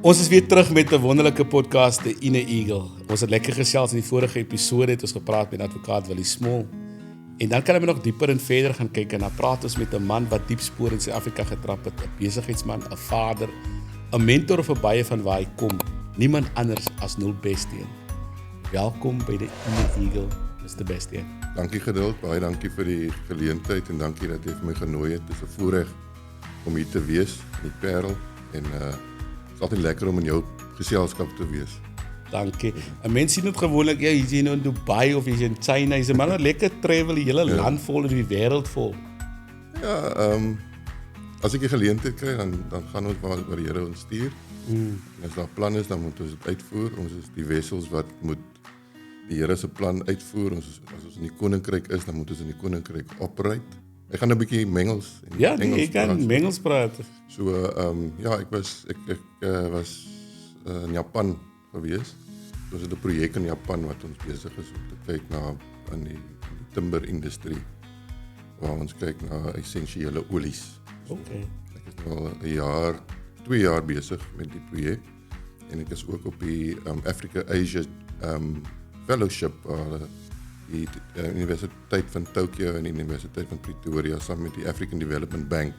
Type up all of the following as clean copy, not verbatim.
Ons is weer terug met 'n wonderlike podcast, The Inner Eagle. Ons het lekker gesels in die vorige episode, het ons gepraat met advokaat Willie Small. En dan kan ons nog dieper en verder gaan kyk en dan praat ons met 'n man wat diep spore in Suid-Afrika getrap het, 'n besigheidsman, 'n vader, 'n mentor vir baie van waar hy kom. Niemand anders as Noel Bestien. Welkom by The Inner Eagle, Mr. Bestien. Dankie Geduld, baie dankie vir die geleentheid en dankie dat jy vir my genooi het. Dit is 'n voorreg om hier te wees in die Parel en het is altyd lekker om in jou geselskap te wees. Dankie. En mense sien dit gewoonlik, ja, jy's in Dubai of jy's in China, jy's maar nou lekker travel, die hele land vol en die wêreld vol. Ja, as ek die geleentheid kry, dan gaan ons waar die Here ons stuur. En as daar plan is, dan moet ons dit uitvoer. Ons is die wessels wat moet die Here se plan uitvoer. As ons in die koninkryk is, dan moet ons in die koninkryk operate. Ek gaan 'n bietjie Engels en Ja, Engels jy kan Engels praat. So, ja, ek was in Japan gewees. Ons het 'n projek in Japan wat ons besig is om te kyk na in die timber industrie, waar ons kyk na essensiële olies. Okay. Ek is nou al 2 jaar besig met die projek en ek is ook op die Africa-Asia Fellowship, die Universiteit van Tokyo en die Universiteit van Pretoria saam met die African Development Bank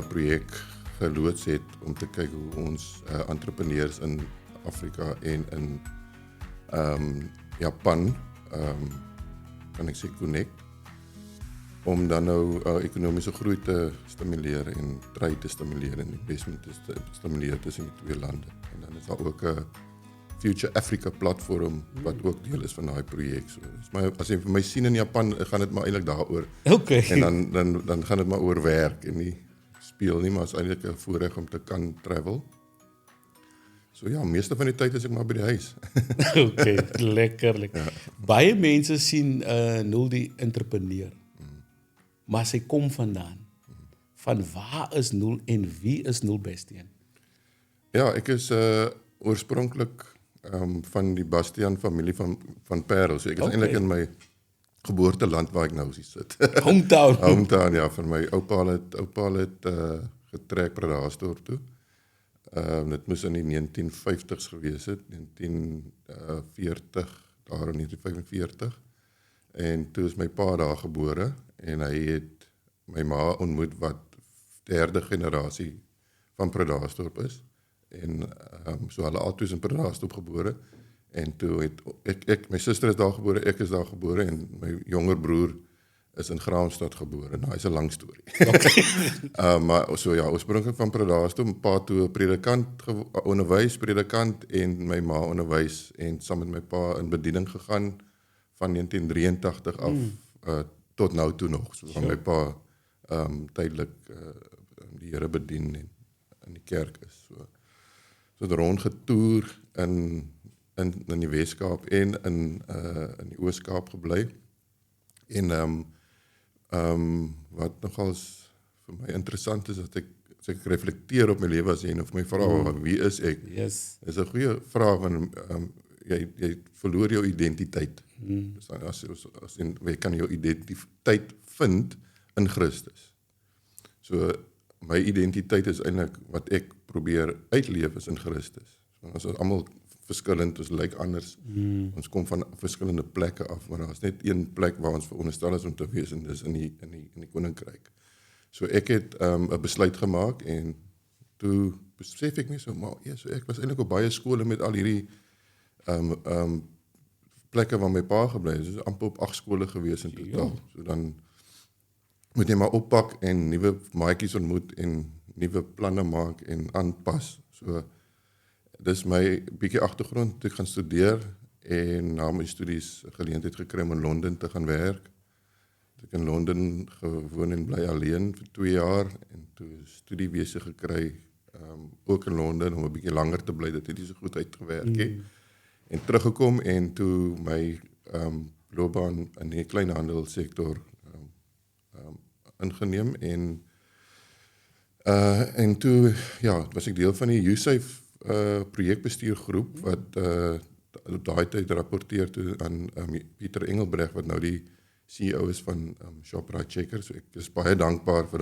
projek geloods het om te kyk hoe ons entrepreneurs in Afrika en in Japan kan ek sê connect om dan nou ekonomiese groei te stimuleer en trade te stimuleer en investment te stimuleer tussen die twee lande. En dan is daar ook 'n Future Africa platform wat ook deel is van daai projek. So, as jy vir my sien in Japan, gaan dit maar eintlik daaroor. Okay. En dan gaan dit maar oor werk en nie speel nie, maar is eintlik 'n voorreg om te kan travel. So ja, meeste van die tyd is ek maar by die huis. Okay, lekker. Ja. Baie mense sien Noel die entrepreneur. Maar sy kom vandaan. Van waar is Noel en wie is Noel Bestien? Ja, ek is oorspronklik van die Bastian familie van Parel. So ek is eintlik in my geboorteland waar ek nou sit. Hometown. Hometown, ja, van my oupa het getrek Bredasdorp toe. Dit moes in die 1950s gewees het, 1940, daar in 1945. En toe is my pa daar gebore en hy het my ma ontmoet wat 3de generasie van Bredasdorp is. En so hulle altyd in Bredasdorp gebore. En toe het ek my suster is daar gebore, ek is daar gebore en my jonger broer is in Graamsstad gebore. Nou, is 'n lang storie. Okay. Maar so ja, oorspronklik van Bredasdorp, my pa toe predikant en my ma onderwys en saam met my pa in bediening gegaan van 1983 af tot nou toe nog. So van my pa tydelik die Here bedien en in die kerk is. So het rondgetoer in die Weskaap en in die Oos-Kaap gebly. En wat nogals vir my interessant is, dat as ek reflekteer op my lewe as jy of my vra, wie is ek? Yes. Is 'n goeie vraag, want jy verloor jou identiteit. Dus as jy kan jou identiteit vind in Christus. So my identiteit is eintlik wat ek probeer uitleef is in Christus. So, ons is almal verskillend, ons lyk anders. Ons kom van verskillende plekke af, maar daar is net een plek waar ons veronderstel is om te wees en dis in die koninkryk. So ek het 'n besluit gemaak en toe besef ek nie so, maar so ek was eintlik op baie skole met al hierdie plekke waar my pa gebly het. So amper op 8 skole gewees in totaal. So dan moet jy maar oppak en nuwe maatjies ontmoet en nuwe planne maak en aanpas. So dis my bietjie agtergrond. Ek gaan studeer en na my studies geleentheid gekry om in Londen te gaan werk. Ek in Londen gewoon en bly alleen vir 2 jaar en toe studiewese gekry ook in Londen om 'n bietjie langer te bly. Dit het nie so goed uitgewerk nie. En teruggekom en toe my loopbaan in die kleinhandelsektor ingeneem en toe ja, was ek deel van die USAID projekbestuurgroep wat op daai tyd rapporteer toe aan Pieter Engelbreg wat nou die CEO is van Shoprite Checkers. So ek is baie dankbaar vir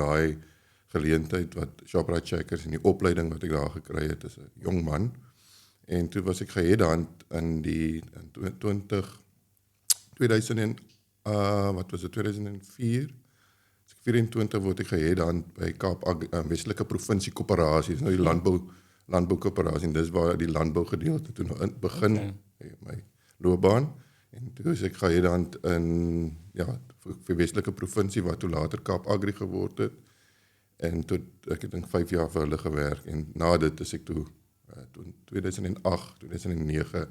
geleentheid wat Shoprite Checkers en die opleiding wat ek daar gekry het as 'n jong man. En toe was ek geheadhunt in 2004. 24 word ek geheadhunt by Kaap Westelike Provinsie Koöperasie, dis nou die landboukoöperasie, en dis waar die landbougedeelte toe nou begin, my loopbaan. En toe is ek geheadhunt in vir Westelike Provinsie wat toe later Kaap Agri geword het. En toe ek het 5 jaar vir hulle gewerk en na dit is ek toe 2008, 2009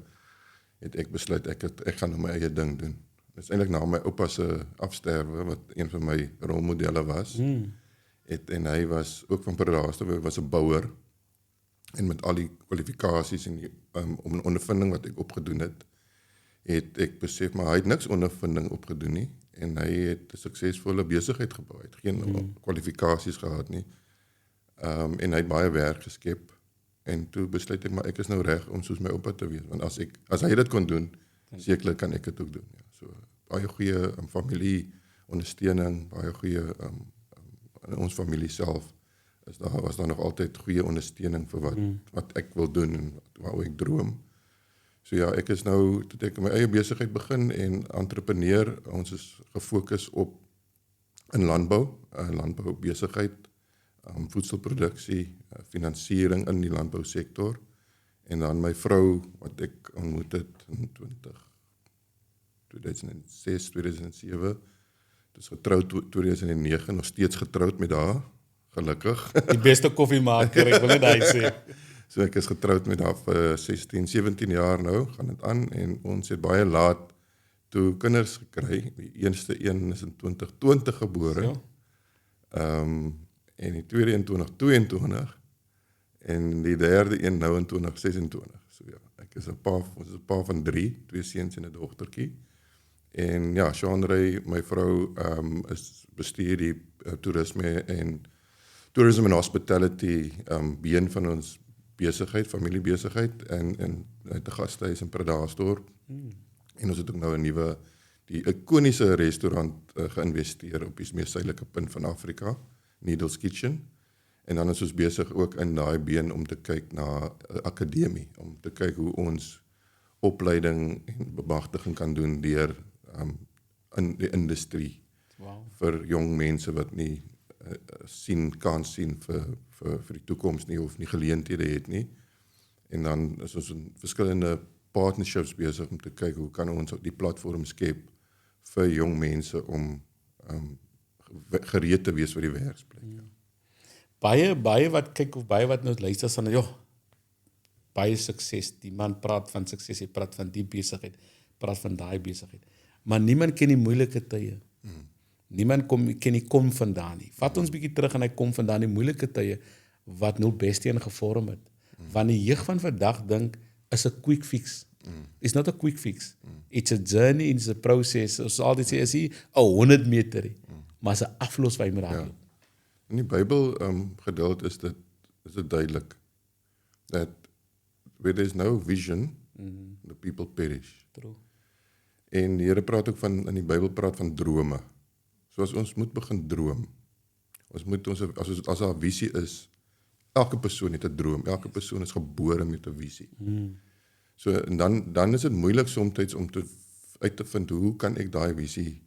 het ek besluit ek gaan nou my eie ding doen. Dit is eintlik na my oupa se afsterwe wat een van my rolmodelle was. En hy was ook van Pretoria, hy was 'n bouer en met al die kwalifikasies en die ondervinding wat ek opgedoen het ek besef maar hy het niks ondervinding opgedoen nie en hy het 'n suksesvolle besigheid gebou. Hy het geen kwalifikasies gehad nie. En hy het baie werk geskep. En toe besluit ek, maar ek is nou reg om soos my oupa te wees. Want as hy dit kon doen, sekerlik kan ek dit ook doen. Ja. So, baie goeie familie ondersteuning, baie goeie in ons familie self, was daar nog altyd goeie ondersteuning vir wat ek wil doen en waar ek droom. So ja, ek is nou, toe ek my eie besigheid begin en entrepreneur, ons is gefokus op in landbou besigheid, voedselproduksie, finansiering in die landbousektor en dan my vrou wat ek ontmoet het in 2006, 2007, dus getroud 2009, nog steeds getroud met haar, gelukkig. Die beste koffiemaker, ek wil net hy sê. So ek is getroud met haar vir 16, 17 jaar nou, gaan dit aan en ons het baie laat toe kinders gekry. Die eerste een is in 2020 gebore. En die tweede in 2022 en die derde een nou in 2026. So ja, ek is 'n pa van 3, 2 seuns en 'n dogtertjie. En ja, Chandray, my vrou, is bestuur die toerisme en hospitality been van ons besigheid, familiebesigheid en uit 'n gastehuis in Predasdorp. En ons het ook nou 'n die ikoniese restaurant geïnvesteer op die mees suidelike punt van Afrika, Needles Kitchen. En dan is ons besig ook in daai been om te kyk na 'n akademie, om te kyk hoe ons opleiding en bemagtiging kan doen deur in die industrie vir jong mense wat nie kan sien vir die toekoms nie of nie geleenthede het nie. En dan is ons in verskillende partnerships besig om te kyk hoe kan ons die platform skep vir jong mense om gereed te wees vir die werksplek. Baie wat kyk of baie wat nou luister sal baie sukses. Die man praat van sukses, hy praat van die besigheid, praat van daai besigheid. Maar niemand ken die moeilike tye. Niemand ken die kom vandaan nie. Vat ons bietjie terug en hy kom vandaan die moeilike tye wat Nul Bestian gevorm het. Want die jeug van vandag dink is 'n quick fix. It's not a quick fix. It's a journey, it's a process. Ons altyd sê is hier 100 meter, maar is 'n aflos wat jy moet aanloop. In die Bybel gedeelte is dit duidelik that where there is no vision, the people perish. True. En die Here praat ook in die Bybel praat van drome. So as ons moet begin droom. Ons moet as daar 'n visie is, elke persoon het 'n droom. Elke persoon is gebore met 'n visie. So en dan is dit moeilik soms om uit te vind hoe kan ek daai visie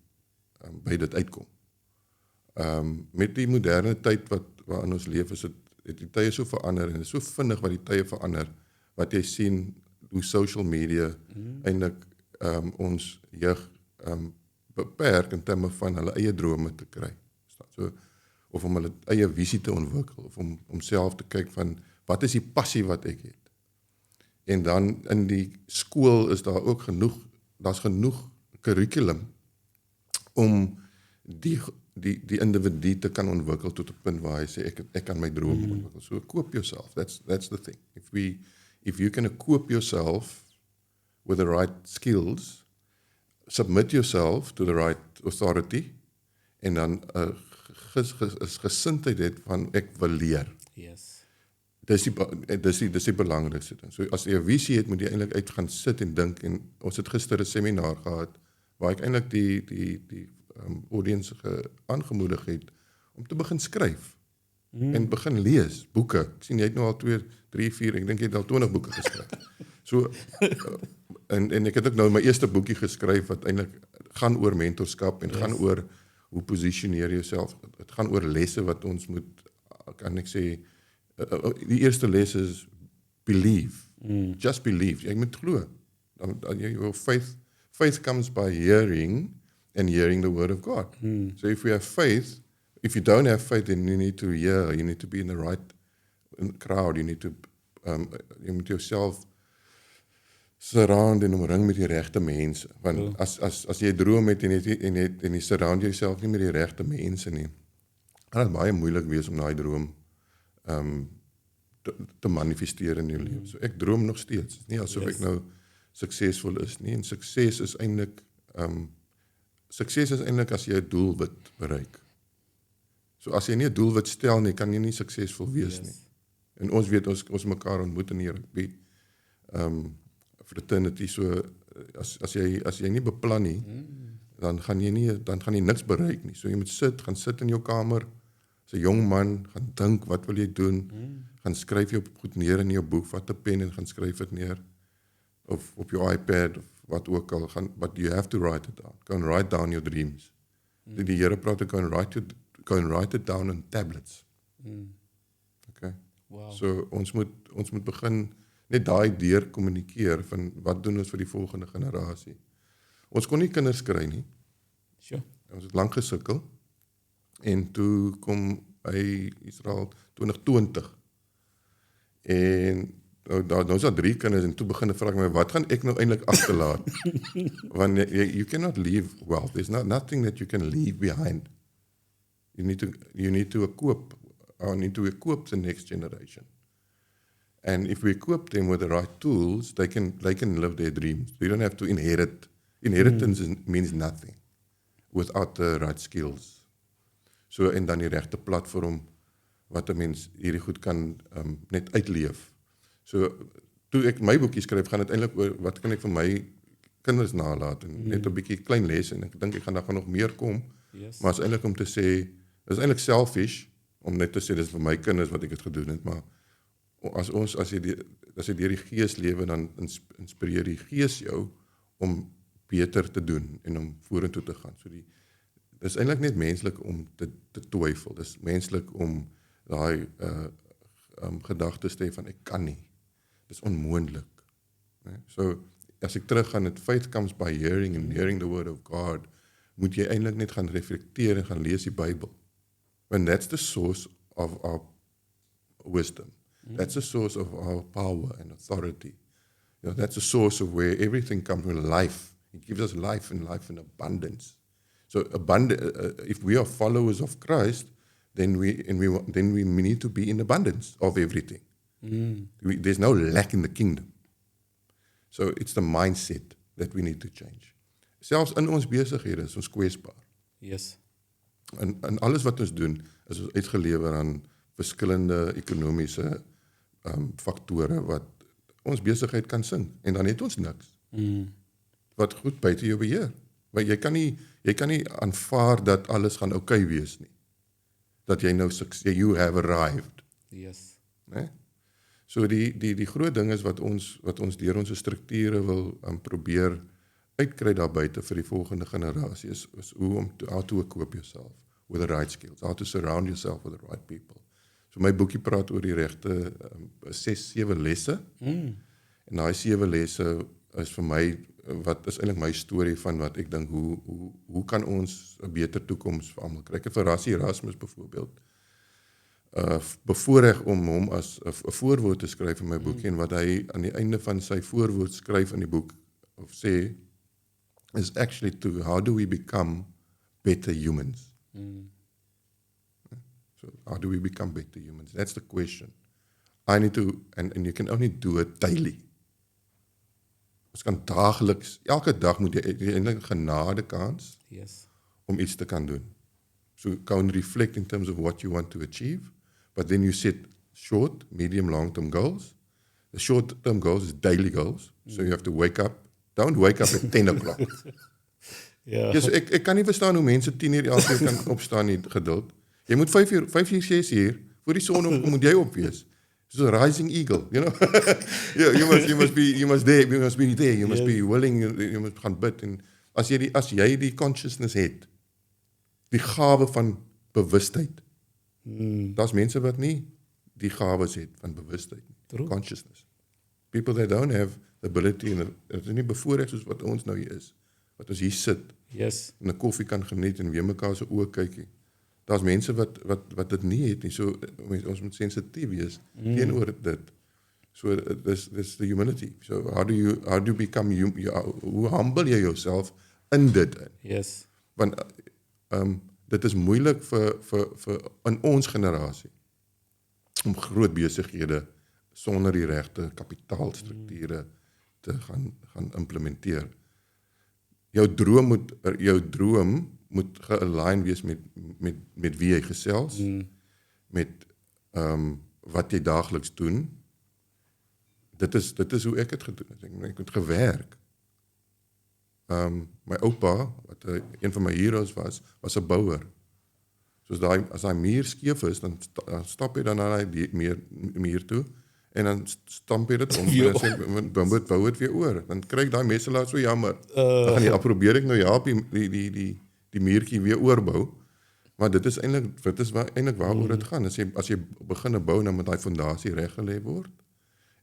by dit uitkom. Met die moderne tyd waarin ons leef, het die tye so verander en dit is so vinnig wat die tye verander, wat jy sien hoe social media eintlik ons jeug beperk in terme van hulle eie drome te kry. So, of om hulle eie visie te ontwikkel, of om self te kyk van wat is die passie wat ek het. En dan in die skool is daar ook daar's genoeg curriculum om die individu te kan ontwikkel tot 'n punt waar hy sê ek kan my droom ontwikkel. So koop yourself. That's the thing. If you can equip yourself with the right skills, submit yourself to the right authority en dan gesindheid het van ek wil leer. Yes. Dis die belangrikste ding. So as jy 'n visie het, moet jy eintlik uit gaan sit en dink en ons het gister 'n seminar gehad waar ek eintlik die audience aangemoedig het om te begin skryf. en begin lees, boeke. Ek sien jy het nou al 2, 3, 4, ek dink jy het al 20 boeke geskryf. So, en ek het ook nou my eerste boekie geskryf wat eintlik gaan oor mentorskap en gaan oor hoe positioneer jouself. Dit gaan oor lesse wat ons moet, kan ek sê, die eerste les is believe. Just believe. Jy moet glo. Your faith comes by hearing and hearing the word of God. So if we have faith, if you don't have faith, then you need to hear, you need to be in the right crowd, you need to, jy moet jouself surround en omring met die regte mense. Want as jy droom het en jy surround jouself nie met die regte mense nie, gaan dit baie moeilik wees om daai droom te manifesteer in jou lewe. So ek droom nog steeds. Dit is nie asof ek nou suksesvol is nie. En sukses is eintlik as jy 'n doelwit bereik. So as jy nie 'n doelwit stel nie, kan jy nie suksesvol wees nie. En ons weet ons mekaar ontmoet in die rugby fraternity, so as jy nie beplan nie, dan gaan jy niks bereik nie. So jy moet gaan sit in jou kamer as 'n jong man, gaan dink wat wil jy doen? Gaan skryf jou goed neer in jou boek, vat 'n pen en gaan skryf dit neer of op jou iPad of wat ook al, but you have to write it down. Go and write down your dreams. Die Here praat, go and write it down on tablets. Okay. Wow. So ons moet begin net daai deur kommunikeer van wat doen ons vir die volgende generasie. Ons kon nie kinders kry nie. Sure. Ons het lank gesukkel en toe kom hy Israel 2020 en nou is daar 3 kinders en toe begin ek vra my, wat gaan ek nou eintlik agterlaat? Want you cannot leave wealth. There's nothing that you can leave behind. You need to equip the next generation. And if we equip them with the right tools, they can live their dreams. We don't have to inherit. Inheritance means nothing without the right skills. So en dan die regte platform wat 'n mens hierdie goed kan net uitleef. So toe ek my boekie skryf, gaan dit eintlik oor wat kan ek vir my kinders nalaat en net 'n bietjie klein les en ek dink ek gaan daar nog meer kom. Yes. Maar is eintlik om te sê, is eintlik selfish om net te sê dis vir my kinders wat ek het gedoen het, maar as jy deur die Gees lewe, dan inspireer die Gees jou om beter te doen en om vorentoe te gaan. So dis eintlik net menslik om te twyfel. Dis menslik om daai gedagtes te hê van ek kan nie. Dis onmoontlik. So as ek teruggaan, het faith comes by hearing and hearing the word of God, moet jy eintlik net gaan reflekteer en gaan lees die Bybel. And that's the source of our wisdom. That's the source of our power and authority. That's the source of where everything comes from, life. It gives us life and life in abundance. So if we are followers of Christ, then we need to be in abundance of everything. There's no lack in the kingdom. So it's the mindset that we need to change. Selfs in ons besighede is ons kwesbaar. Yes. En alles wat ons doen, is ons uitgelewer aan verskillende ekonomiese faktore wat ons besigheid kan sing. En dan het ons niks. Wat goed buite jou beheer. Want jy kan nie aanvaar dat alles gaan oukei wees nie. Dat jy nou you have arrived. Yes. Nee? So die groot ding is wat ons deur ons strukture wil probeer uitkry daar buite vir die volgende generasie is how to equip yourself with the right skills, how to surround yourself with the right people. So my boekie praat oor die regte 6-7 lesse. En daai 7 lesse is vir my wat is eintlik my storie van wat ek dink hoe kan ons 'n beter toekoms vir almal kry. Ek het vir Rassie Erasmus byvoorbeeld bevoorreg om hom as 'n voorwoord te skryf in my boekie en wat hy aan die einde van sy voorwoord skryf in die boek of sê is actually to how do we become better humans. So how do we become better humans? That's the question. I need to, and you can only do it daily. Ons kan daagliks, elke dag moet jy eintlik genade kans om iets te kan doen. So go and reflect in terms of what you want to achieve, but then you set short, medium, long-term goals. The short-term goals is daily goals. So you have to wake up. Don't wake up at 10 o'clock. Yes, ek kan nie verstaan hoe mense 10 uur elke keer kan opstaan nie, geduld. Jy moet 5 uur, 6 uur Voor die son opkom moet jy op wees. So a rising eagle, you know. you must be there, you must be willing, you must gaan bid en as jy die consciousness het, die gawe van bewustheid. Daar's mense wat nie die gawes het van bewustheid nie, consciousness. People that don't have the ability en dit is nie bevoorreg soos wat ons nou hier is, wat ons hier sit. Yes. En 'n koffie kan geniet en weer mekaar se oë kykie. Daar's mense wat dit nie het nie. So ons moet sensitief wees teenoor dit. So dis the humility. So how do you become hoe humble jy yourself in dit? Yes. Want dit is moeilik vir in ons generasie om groot besighede sonder die regte kapitaalstrukture te gaan implementeer. Jou droom moet ge-align wees met wie jy gesels, met wat jy daagliks doen. Dit is hoe ek het gedoen het. Ek het gewerk. My oupa, wat een van my heroes was 'n bouer. Soos as daai muur skeef is, dan stap hy dan na die muur toe en dan stamp jy dit om en sê dan moet bou dit weer oor. Dan kry ek daai messelaar so jammer. Dan gaan probeer ek nou help die muurtjie weer oorbou. Maar dit is eintlik waaroor dit gaan. As jy begin bou, dan moet daai fondasie reg gelê word.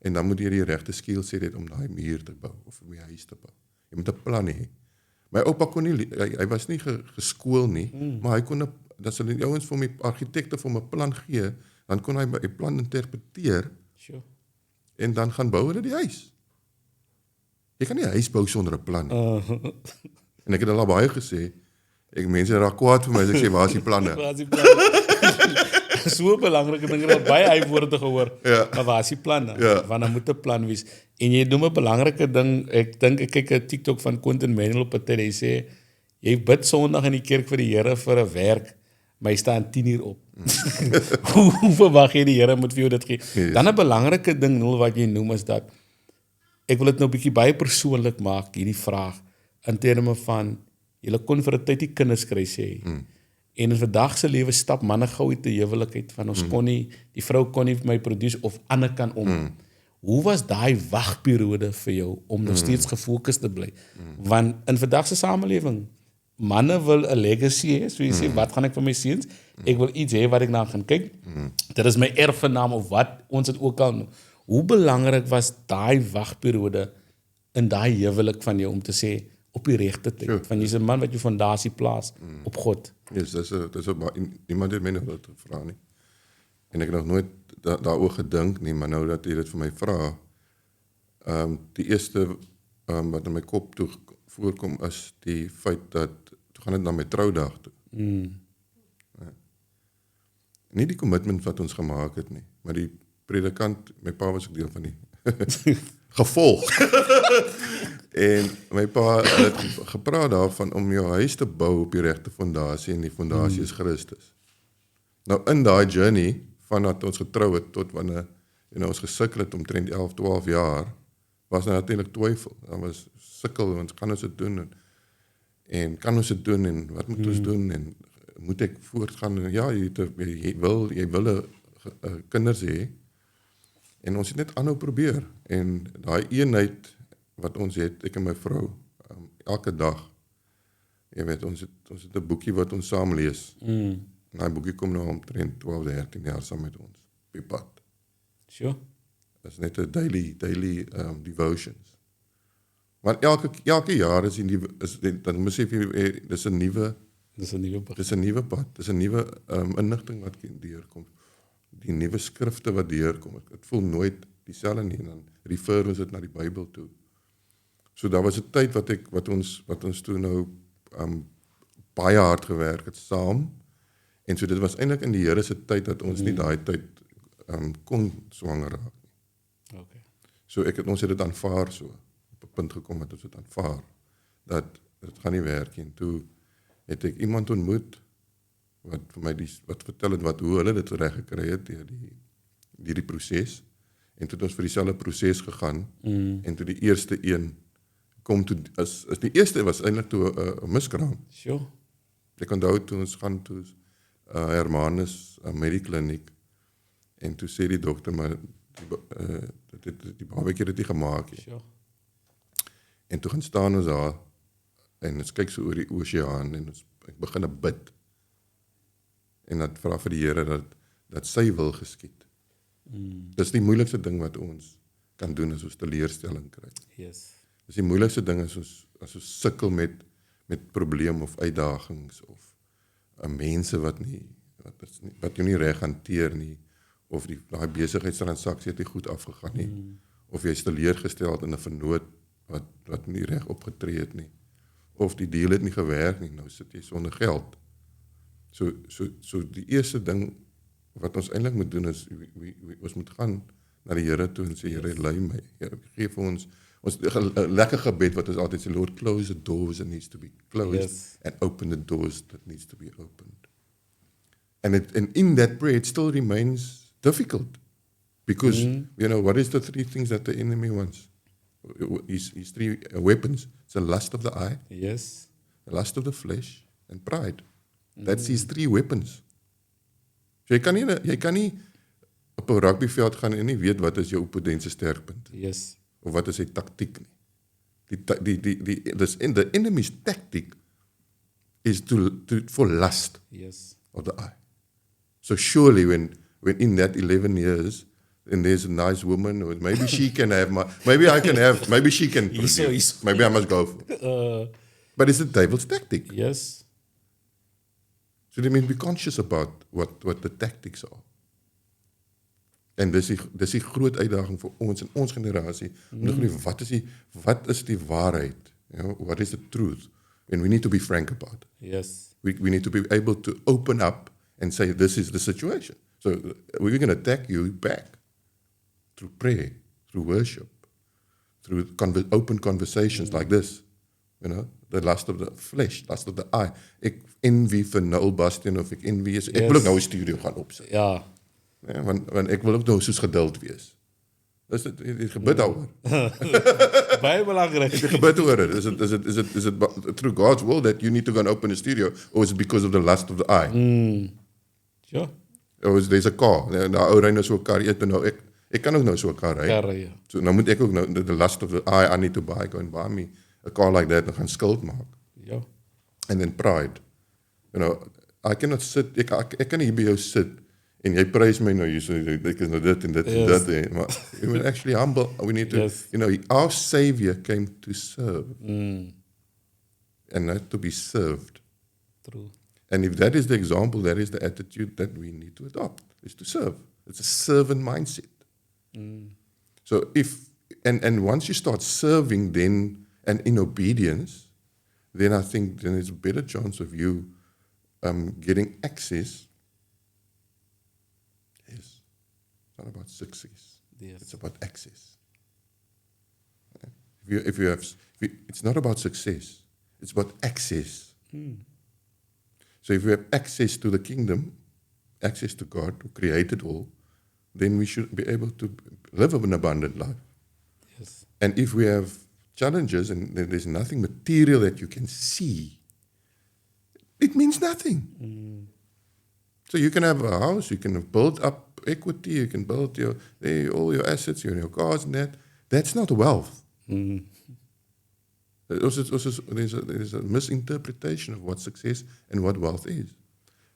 En dan moet jy die regte skill set hê om daai muur te bou of om die huis te bou. Jy moet 'n plan hê. My oupa kon nie, hy was nie geskool nie, maar hy kon dat sal die ouens vir my argitekte vir 'n plan gee, dan kon hy my plan interpreteer. Sure. En dan gaan bou hulle die huis. Jy kan nie 'n huis bou sonder 'n plan nie. En ek het al baie gesê, mense raak kwaad vir my as ek sê, waar is die planne? Waar is die planne? So belangrike ding, ek het baie uitwoorde gehoor. Ja. Maar waar is die planne? Ja. Want dan moet 'n plan wees. En jy noem 'n belangrike ding, ek dink ek kyk 'n TikTok van Quentin Manuel op dit, hy sê, jy bid Sondag in die kerk vir die Here vir 'n werk, maar jy staan 10 uur op. Hoe verwag jy die Here moet vir jou dit gee? Yes. Dan 'n belangrike ding wat jy noem is dat, ek wil dit nou 'n bietjie baie persoonlik maak, hierdie vraag, in terme van, julle kon vir 'n tyd die kinders kry sê, en in vandag se lewe stap manne gou uit die huwelikheid van ons kon nie, die vrou kon nie vir my produce of ander kan om. Hoe was daai wagperiode vir jou om nog steeds gefokus te bly? Want in vandag se samelewing, manne wil 'n legacy hê, so jy sê, wat gaan ek vir my seuns? Ek wil iets hê wat ek na gaan kyk. Dit is my erfenaam of wat ons dit ook al noem. Hoe belangrik was daai wagperiode in daai huwelik van jou om te sê op die regte tyd? Van jy's 'n man wat jou fondasie plaas op God. Yes, niemand het my nog dit gevra nie. En ek het nog nooit daaroor gedink nie, maar nou dat jy dit vir my vra, die eerste wat in my kop toe voorkom is die feit dat toe gaan dit na my troudag toe. Nie die commitment wat ons gemaak het nie, maar die predikant, my pa was ook deel van die gevolg. En my pa het gepraat daarvan om jou huis te bou op die regte fondasie en die fondasie is Christus. Nou in daai journey vandat ons getrou het tot wanneer ons gesukkel het omtrent 11, 12 jaar, was daar natuurlik twyfel. Daar was sukkel, want kan ons dit doen en kan ons dit doen en wat moet ons doen en moet ek voortgaan? En ja, jy wil kinders hê en ons het net aanhou probeer en daai eenheid wat ons het, ek en my vrou, elke dag, jy weet, ons het 'n boekie wat ons saam lees. Daai boekie kom nou omtrent 12, 13 jaar saam met ons, op die pad. Sure. Dit is net 'n daily devotions. Want elke jaar dan moet jy dis 'n nuwe pad, dis 'n nuwe inligting wat deurkom. Die nuwe skrifte wat deurkom. Dit voel nooit dieselfde nie en dan refer ons dit na die Bybel toe. So daar was 'n tyd wat ons toe nou baie hard gewerk het saam. En so dit was eintlik in die Here se tyd dat ons nie daai tyd kon swanger raak nie. Okay. So ons het dit aanvaar so. Op 'n punt gekom dat ons dit aanvaar dat dit gaan nie werk nie. En toe het ek iemand ontmoet wat vir my wat vertel het hoe hulle dit reg gekry het deur die proses. En toe het ons vir dieselfde proses gegaan en toe die eerste een kom toe as die eerste was eintlik toe 'n miskraam. Sure. Ek onthou toe ons gaan toe Hermanus Medikliniek En toe sê die dokter, maar die babatjie het dit nie gemaak nie. Sure. En toe gaan staan ons daar, en ons kyk so oor die oseaan, en ek begin bid. En dat vra vir die Here dat sy wil geskied. Dis die moeilikste ding wat ons kan doen as ons teleurstelling kry. Yes. Dis die moeilikste ding as ons sukkel met probleme of uitdagings of mense wat jou nie reg hanteer nie, of daai besigheidstransaksie het nie goed afgegaan nie, of jy is teleurgesteld in 'n vernoot wat nie reg opgetree het nie, of die deal het nie gewerk nie, nou sit jy sonder geld. So die eerste ding wat ons eintlik moet doen is, ons moet gaan na die Here toe en sê, Here, lei my. Here, gee vir ons lekker gebed wat ons altyd sê, Lord, close the doors that needs to be closed, Yes. and open the doors that needs to be opened. And in that prayer, it still remains difficult. Because, what is the three things that the enemy wants? His three weapons. It's the lust of the eye, Yes. the lust of the flesh, and pride. That's his three weapons. So jy kan nie op 'n rugbyveld gaan en nie weet wat is jou opponent se sterkpunt Yes. of wat is sy taktiek nie. The enemy's tactic is for lust Yes. of the eye. So surely when in that 11 years and there's a nice woman, or maybe she can have maybe I can have, maybe she can produce, maybe I must go for it. But it's the devil's tactic. Yes. So they mean be conscious about what the tactics are. En dis die groot uitdaging vir ons in ons generasie. Wat is die waarheid? What is the truth? And we need to be frank about it. Yes. We need to be able to open up and say, this is the situation. So we're going to attack you back through prayer, through worship, through open conversations like this. The lust of the flesh, lust of the eye. Ek envy vir Noel Bastian of ek envy is. Ek wil ook nou 'n studio gaan opsit. Ja. Ja, want ek wil ook nou soos geduld wees. Dis dit gebid daaroor. Baie belangrik. Jy gebid oor dit. Is it through God's will that you need to go and open a studio, or is it because of the lust of the eye? Ja. Or is there's a car? Nou ou ry nou so 'n kar eet en nou ek kan ook nou so 'n kar ry. Ja. So nou moet ek ook nou the lust of the eye, I need to go and buy me a car like that en gaan skuld maak. Ja. And then pride. I cannot sit, ek kan nie hier by jou sit en jy prys my nou, jy sê ek is nou dit en dit en dit, maar we're actually humble. We need to, our Savior came to serve and not to be served. True. And if that is the example, that is the attitude that we need to adopt, is to serve. It's a servant mindset. So and once you start serving then, and in obedience, then I think then there's a better chance of you getting access. Yes. It's not about success. Yes. It's about access. It's not about success. It's about access. So if you have access to the kingdom, access to God who created all, then we should be able to live an abundant life. Yes. And if we have challenges and there's nothing material that you can see, it means nothing. So you can have a house, you can have built up equity, you can build all your assets, your cars and that. That's not wealth. There's a misinterpretation of what success and what wealth is.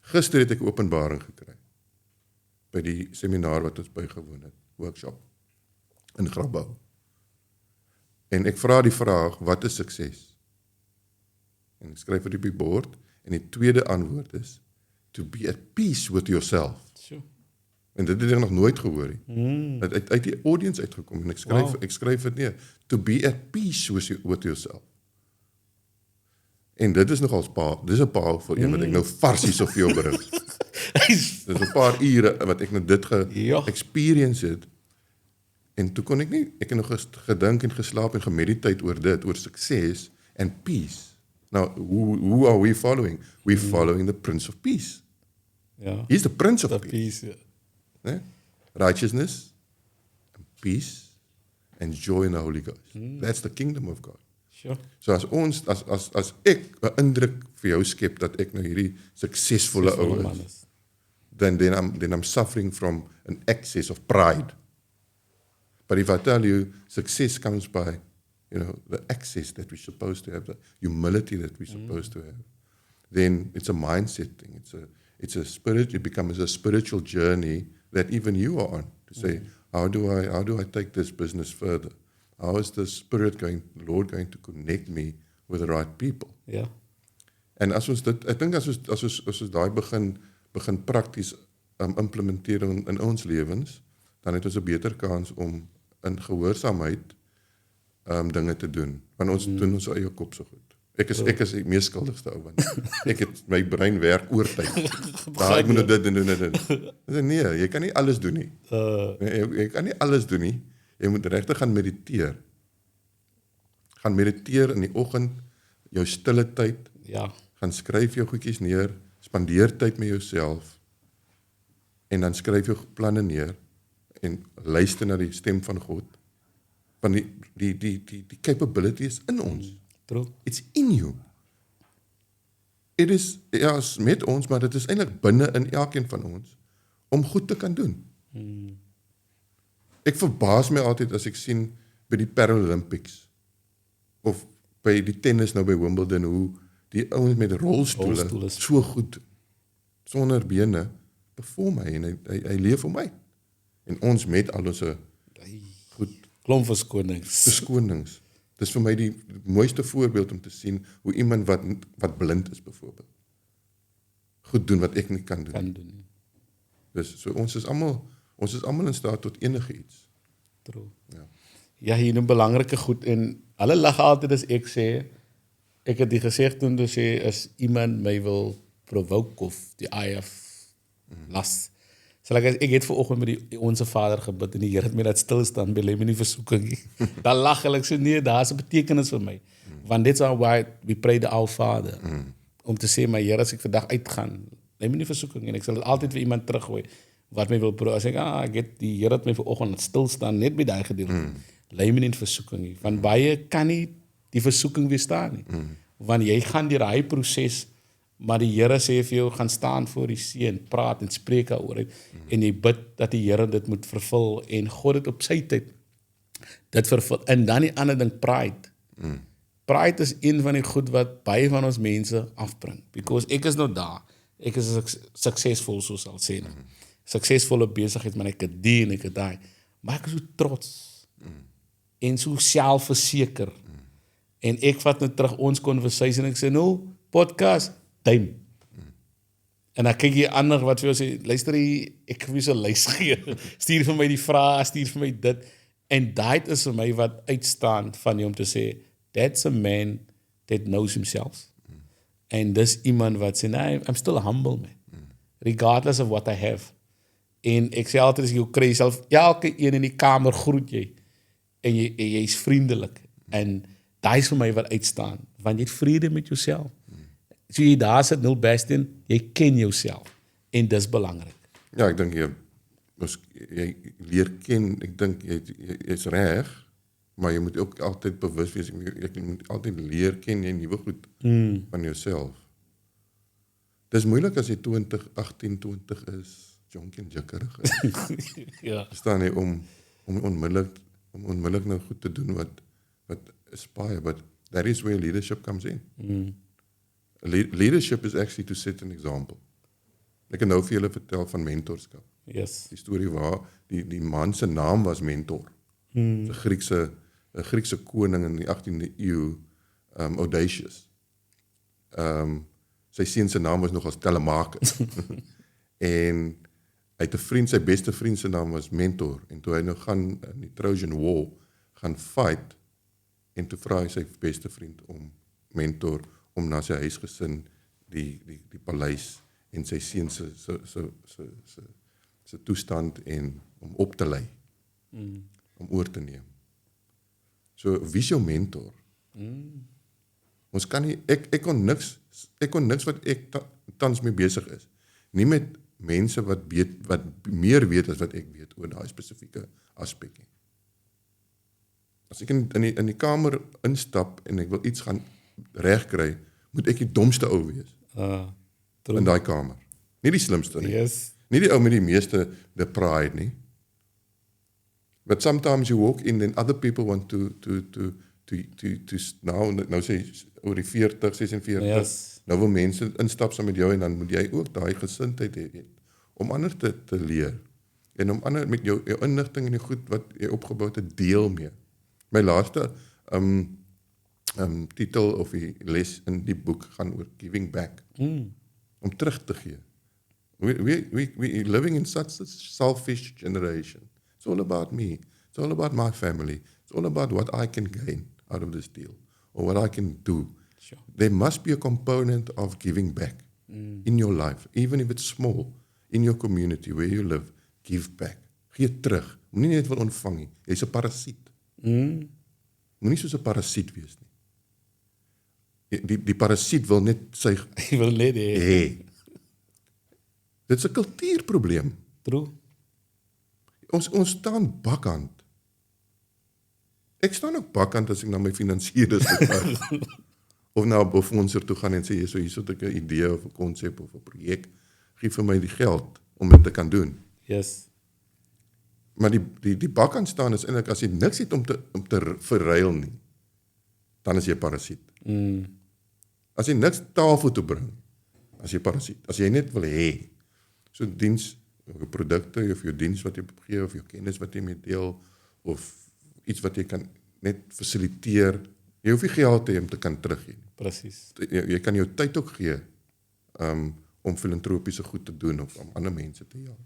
Gister het ek openbaring gekry by die seminar wat ons bygewoon het, workshop in Grabouw. En ek vra die vraag, wat is sukses? En ek skryf dit op die bord en die tweede antwoord is to be at peace with yourself. Sure. En dit het ek nog nooit gehoor nie. Uit die audience uitgekom en ek skryf dit neer. To be at peace with yourself. En dit is nogal dis 'n powerful een wat ek nou farsies of vir jou bring. Dis 'n paar ure wat ek nou dit experience het. En toe kon ek het nog gedink en geslaap en gemediteer oor dit, oor sukses and peace. Now, who are we following? We're following the Prince of Peace. Ja. He's the Prince of Peace. Peace. Ja. Righteousness, and peace, and joy in the Holy Ghost. That's the kingdom of God. Sure. So as ek 'n indruk vir jou skep dat ek nou hierdie suksesvolle ou is, then I'm suffering from an excess of pride. But if I tell you, success comes by, the access that we're supposed to have, the humility that we're supposed to have, then it's a mindset thing. It's a spirit. It becomes a spiritual journey that even you are on to say, how do I take this business further? How is the Lord going to connect me with the right people? Ja. En as ons dit, ek dink as ons daai begin prakties implementeer in ons lewens, dan het ons 'n beter kans om in gehoorsaamheid dinge te doen. Want ons doen ons eie kop so goed. Ek is die mees skuldigste ou, want my brein werk oortyd. Ek moet dit doen. Nee, jy kan nie alles doen nie. Jy kan nie alles doen nie. Jy moet regtig gaan mediteer. Gaan mediteer in die oggend, jou stille tyd. Ja. Gaan skryf jou goedjies neer, spandeer tyd met jouself en dan skryf jou planne neer en luister na die stem van God. Want die capability is in ons. True. It's in you. It is met ons, maar dit is eintlik binne in elkeen van ons om goed te kan doen. Ek verbaas my altyd as ek sien by die Paralympics of by die tennis nou by Wimbledon hoe die ouens met rolstoele so goed sonder bene perform en hy leef vir my. En ons met al ons goed klomp verskonings. Dis vir my die mooiste voorbeeld om te sien hoe iemand wat blind is byvoorbeeld goed doen wat ek nie kan doen. Dus so ons is almal in staat tot enige iets. True. Ja, hier noem belangrike goed en hulle lag altyd as ek sê, ek het die gesegd toen te sê, as iemand my wil provoke of die IF las. So ek het vanoggend met die Onse Vader gebid en die Here het my laat stil staan, belê my nie versoeking nie. Dan lag ek sê nee, daar's 'n betekenis vir my. Want dit is why we pray the Our Father. Om te sê, my Here, as ek vandag uitgaan, lê my nie versoeking en ek sal dit altyd vir iemand teruggooi wat my wil probeer. As ek die Here het my vanoggend laat stil staan net by daai gedeelte. Lê my nie in versoeking nie. Want baie kan nie die versoeking weerstaan nie. Want jy gaan deur daai proses, maar die Here sê vir jou, gaan staan voor die see en praat en spreek daaroor en jy bid dat die Here dit moet vervul en God het op sy tyd dit vervul. En dan die ander ding, pride. Pride is een van die goed wat baie van ons mense afbring. Because ek is nou daar. Ek is suksesvol, soos al sê. Suksesvolle besigheid, maar ek het die en ek het daai. Maar ek is so trots. En so selfverseker. En ek vat nou terug ons conversation en ek sê, nou, podcast, time. En dan kyk jy ander wat vir jou sê, luister hier, ek wil so lys gee. Stuur vir my die vrae, stuur vir my dit. En dit is vir my wat uitstaan van jy om te sê, that's a man that knows himself. En dis iemand wat sê, nee, I'm still humble, man. Regardless of what I have. En ek sê altyd, as jy kry jyself, elke een in die kamer groet jy. En jy is vriendelik. En dit is vir my wat uitstaan. Want jy het vrede met jouself. So jy daar sit, nul Bastian, jy ken jouself. En dis belangrik. Ja, ek dink jy leer ken, ek dink jy is reg, maar jy moet ook altyd bewus wees, jy moet altyd leer ken jy nuwe goed van jouself. Dis moeilik as jy 20 is, jonkie en jikkerig is. Ja. Staan jy om onmiddellik nou goed te doen wat aspire, but that is where leadership comes in. Leadership is actually to set an example. Ek kan nou vir julle vertel van mentorskap. Yes. Die storie waar die man se naam was Mentor. 'n Griekse koning in die 18de eeu, Audacious. Sy seun se naam was nog as Telemachus. En hy het 'n vriend, sy beste vriend se naam was Mentor. En toe hy nou gaan in die Trojan War gaan fight, en toe vra hy sy beste vriend om Mentor om na sy huisgesin die paleis en sy seun se toestand en om op te lei, om oor te neem. So, wie is jou mentor? Ons kan nie, ek kon niks wat ek tans mee besig is, nie met mense wat meer weet as wat ek weet oor daai spesifieke aspek nie. As ek in die kamer instap en ek wil iets gaan regkry, moet ek die domste ou wees in daai kamer. Nie die slimste nie. Yes. Nie die ou met die meeste the pride nie. But sometimes you walk in and other people want to nou sê oor die 40, 46. Yes. Nou wil mense instap saam met jou en dan moet jy ook daai gesindheid hê om ander te leer en om ander met jou inligting en die goed wat jy opgebou het te deel mee. My laaste titel of die les in die boek gaan oor giving back. Om terug te gee. We living in such a selfish generation. It's all about me. It's all about my family. It's all about what I can gain out of this deal or what I can do. Sure. There must be a component of giving back in your life, even if it's small, in your community where you live. Give back. Gee terug. Moenie net wil ontvang nie. Jy's 'n parasiet. Moenie soos 'n parasiet wees nie. Die parasiet wil net sy Hy wil net hê. Dit's 'n kultuurprobleem. True. Ons staan bakkant. Ek staan ook bakkant as ek na my finansierders toe gaan. Of na 'n befondsser toe gaan en sê hierso het ek 'n idee of 'n konsep of 'n projek. Gee vir my die geld om dit te kan doen. Yes. Maar die bakkant staan is eintlik as jy niks het om te verruil nie, dan is jy 'n parasiet. As jy niks tafel toe bring, as jy parasiet. As jy net wil hê, so diens, jou produkte of jou diens wat jy gee of jou kennis wat jy mee deel of iets wat jy kan net fasiliteer. Jy hoef nie geld te hê om te kan teruggee. Presies. Jy kan jou tyd ook gee om filantropiese goed te doen of om ander mense te help.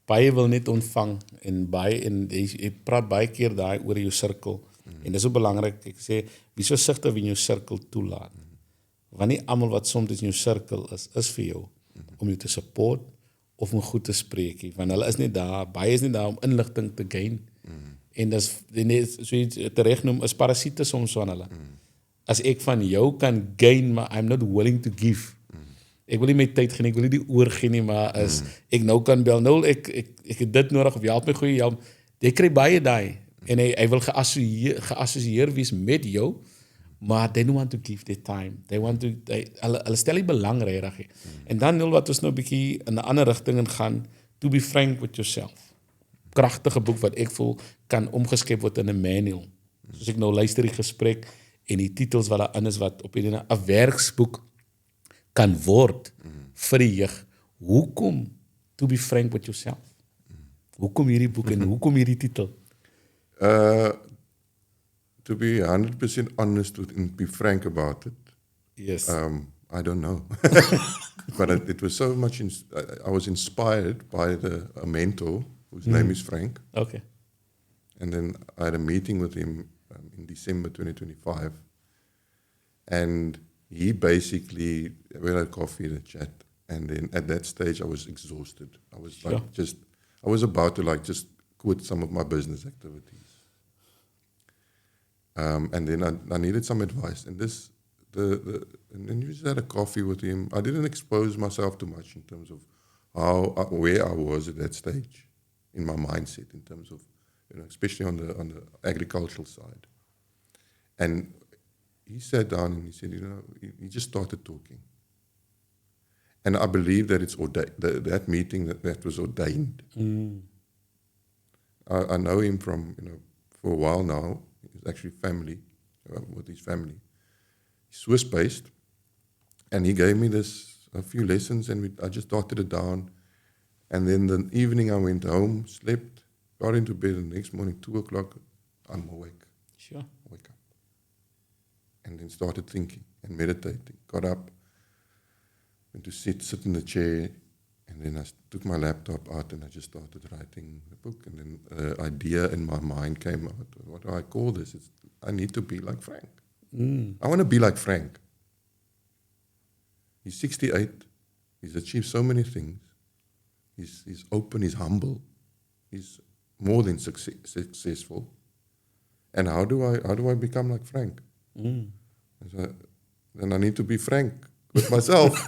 Baie wil net ontvang en jy praat baie keer daai oor jou sirkel. En dis so belangrik. Ek sê wie so sigtig in jou sirkel toelaat. Want nie almal wat soms in jou sirkel is vir jou om jou te support of om goed te spreek nie. Want hulle is nie daar, baie is nie daar om inligting te gain. En dis so iets tereg noem is parasiete soms van hulle. As ek van jou kan gain, maar I'm not willing to give. Ek wil nie my tyd gee nie, ek wil nie die oor gee nie, maar as ek nou kan bel, nou ek het dit nodig of jy help my goeie help. Jy kry baie daai en hy wil geassosieer wees met jou, maar they don't want to give their time. They want to hulle stel nie belang regtig. En dan wat ons nou 'n bietjie in 'n ander rigting in gaan, to be frank with yourself. Kragtige boek wat ek voel kan omgeskep word in 'n manual. Soos ek nou luister die gesprek en die titels wat daarin is wat op 'n werksboek kan word vir die jeug. Hoekom to be frank with yourself? Hoekom hierdie boek en hoekom hierdie titel? To be 100% honest and be frank about it. Yes. I don't know. But it was so much, I was inspired by a mentor whose name is Frank. Okay. And then I had a meeting with him in December 2025. And he basically, we had coffee and a chat. And then at that stage, I was exhausted. I was like, I was about to just quit some of my business activities. And then I needed some advice. And and then you just had a coffee with him. I didn't expose myself too much in terms of where I was at that stage in my mindset, in terms of, especially on the agricultural side. And he sat down and he said, he just started talking. And I believe that it's that meeting that was ordained. I know him from, for a while now. He's actually family, with his family. He's Swiss-based. And he gave me a few lessons, and I just jotted it down. And then the evening I went home, slept, got into bed, and the next morning, 2:00, I'm awake. Sure. Wake up. And then started thinking and meditating. Got up, went to sit in the chair, and then I took my laptop out and I just started writing the book. And then an idea in my mind came out. What do I call this? I need to be like Frank. I want to be like Frank. He's 68. He's achieved so many things. He's open, he's humble. He's more than successful. And how do I become like Frank? So, then I need to be frank with myself.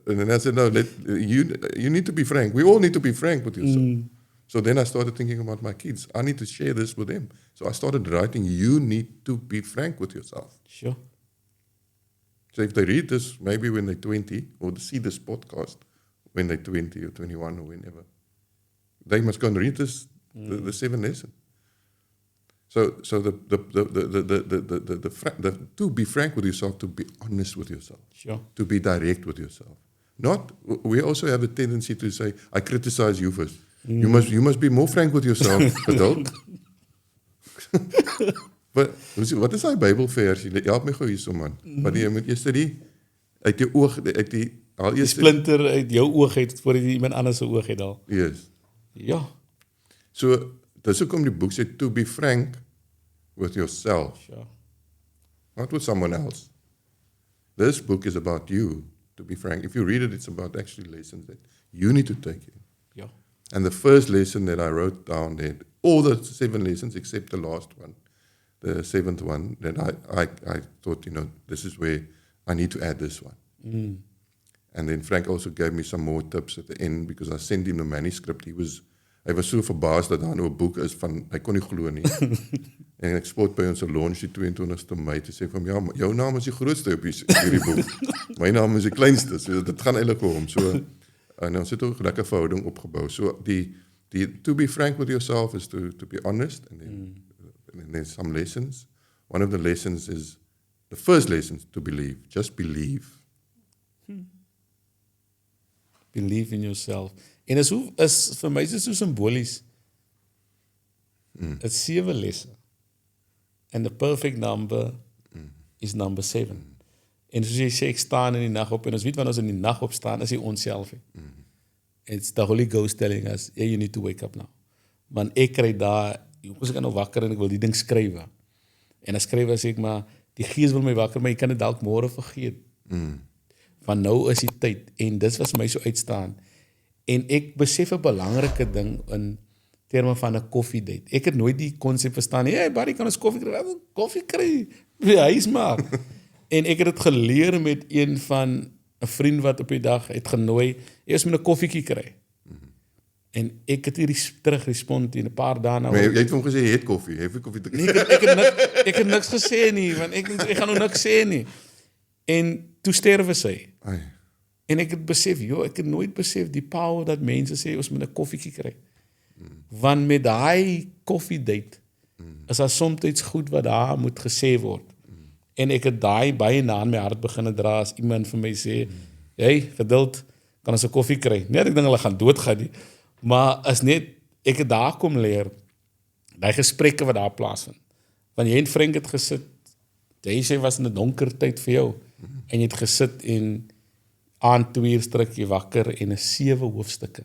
And then I said, no, you need to be frank. We all need to be frank with yourself. So then I started thinking about my kids. I need to share this with them. So I started writing, you need to be frank with yourself. Sure. So if they read this, maybe when they're 20, or see this podcast, when they're 20 or 21 or whenever. They must go and read the 7 lessons. So to be frank with yourself, to be honest with yourself, Sure. to be direct with yourself. Not, we also have a tendency to say, I criticize you first. You must be more frank with yourself, adult. Wat is daai Bybelvers? Help my gou hierso man. Want jy moet eers uit jou oog uit die al Die eers splinter uit jou oog uit voordat jy iemand anders se oog het al. Yes. Ja. So dis hoekom die boek sê to be frank with yourself, Sure. not with someone else. This book is about you, to be frank. If you read it, it's about actually lessons that you need to take in. Ja. And the first lesson that I wrote down there, all the 7 lessons except the last one, the 7th one, that I thought, this is where I need to add this one. And then Frank also gave me some more tips at the end because I sent him the manuscript. Hy was so verbaasd dat daar nou 'n boek is van, hy kon nie glo nie. En ek spot by ons launch die 22ste Mei te sê van, ja, maar jou naam is die grootste op hierdie boek. My naam is die kleinste, so dit gaan eintlik om. So, en ons het ook 'n lekker verhouding opgebou. So die to be frank with yourself is to be honest, and then some lessons. One of the lessons is, the first lesson is to believe. Just believe. Believe in yourself. En is vir my is dit so simbolies. It's 7 lesse. And the perfect number is number 7. En soos jy sê, ek staan in die nag op, en ons weet wanneer ons in die nag opstaan, is hy onsself. It's the Holy Ghost telling us, hey, you need to wake up now. Want ek kry daar, ek nou wakker en ek wil die ding skryf. En as skryf as ek maar, die Gees wil my wakker, maar jy kan dit dalk môre vergeet. Van nou is die tyd, en dit was my so uitstaan. En ek besef 'n belangrike ding in terme van 'n koffiedate. Ek het nooit die konsep verstaan nie. Hey, Barry, kan ons koffie kry? Ek wil koffie kry. Huis maak. En ek het dit geleer met een van 'n vriend wat op die dag het genooi, eers met 'n koffietjie kry. En ek het hier terug respond in 'n paar dae nou. Maar jy het vir hom gesê jy het koffie, jy het koffie te Nee, ek het niks gesê nie, want ek gaan nou niks sê nie. En toe sterwe sy. Ai. En ek het besef, ek het nooit besef die power dat mense sê ons moet 'n koffietjie kry. Want met daai koffiedate is daar soms goed wat daar moet gesê word. En ek het daai baie na in my hart begin dra as iemand vir my sê, hey, geduld, kan ons 'n koffie kry? Nee, ek dink hulle gaan doodgaan nie. Maar as net ek het daar kom leer daai gesprekke wat daar plaasvind. Want jy en Frank het gesit, jy sê was in 'n donker tyd vir jou en jy het gesit en aan 2 uur stryk jy wakker en 'n 7 hoofstukke.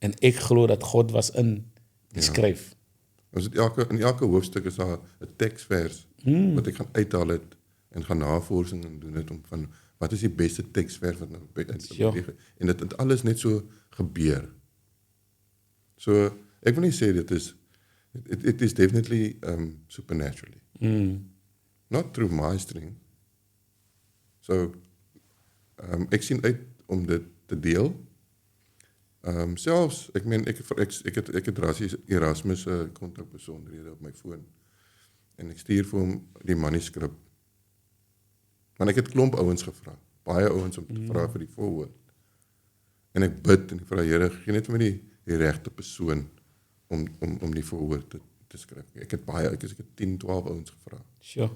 En ek glo dat God was in die skryf. Ons het in elke hoofstuk is daar 'n teksvers wat ek gaan uithaal het en gaan navorsing en doen het om van wat is die beste teksvers wat nou en dit het alles net so gebeur. So ek wil nie sê dit is it is definitely supernaturally. Not through mastering. So ek sien uit om dit te deel. Selfs, ek meen, ek het Erasmus kontakbesonderhede op my foon en ek stuur vir hom die manuskrip. Want ek het klomp ouens gevra, baie ouens om te vra vir die voorwoord. En ek bid en ek vra, Here, gee net vir my die regte persoon om die voorwoord te skryf. Ek het 10, 12 ouens gevra. Sure.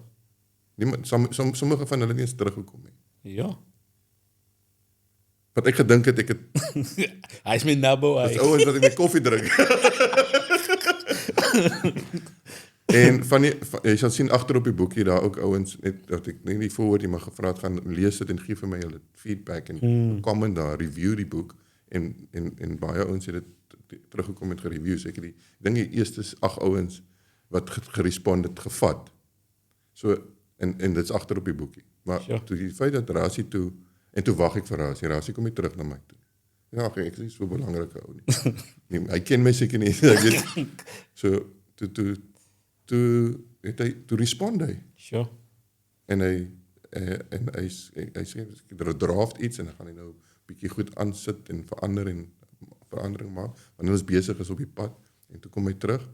Sommige van hulle nie eens teruggekom nie. Ja. Wat ek gedink het, Hy is my nabo. Dis ouens wat ek met koffie drink. En jy sal sien agter op die boekie daar ook ouens net dat ek nie die voorwoord nie, maar gevra het gaan lees dit en gee vir my hulle feedback en comment daar, review die boek en baie ouens het dit teruggekom met gereviews. Ek dink die eerste 8 ouens wat gerespond het gevat. So en dit's agter op die boekie. Maar toe die feit dat Rassie toe en toe wag ek vir Rassie kom nie terug na my toe. Ja, ek is nie so belangrike ou nie. Nee, hy ken my seker nie, ek weet. So toe respond hy. Sure. En hy sê ek draft iets en dan gaan hy nou 'n bietjie goed aansit en verandering maak. Want hulle is besig is op die pad en toe kom hy terug.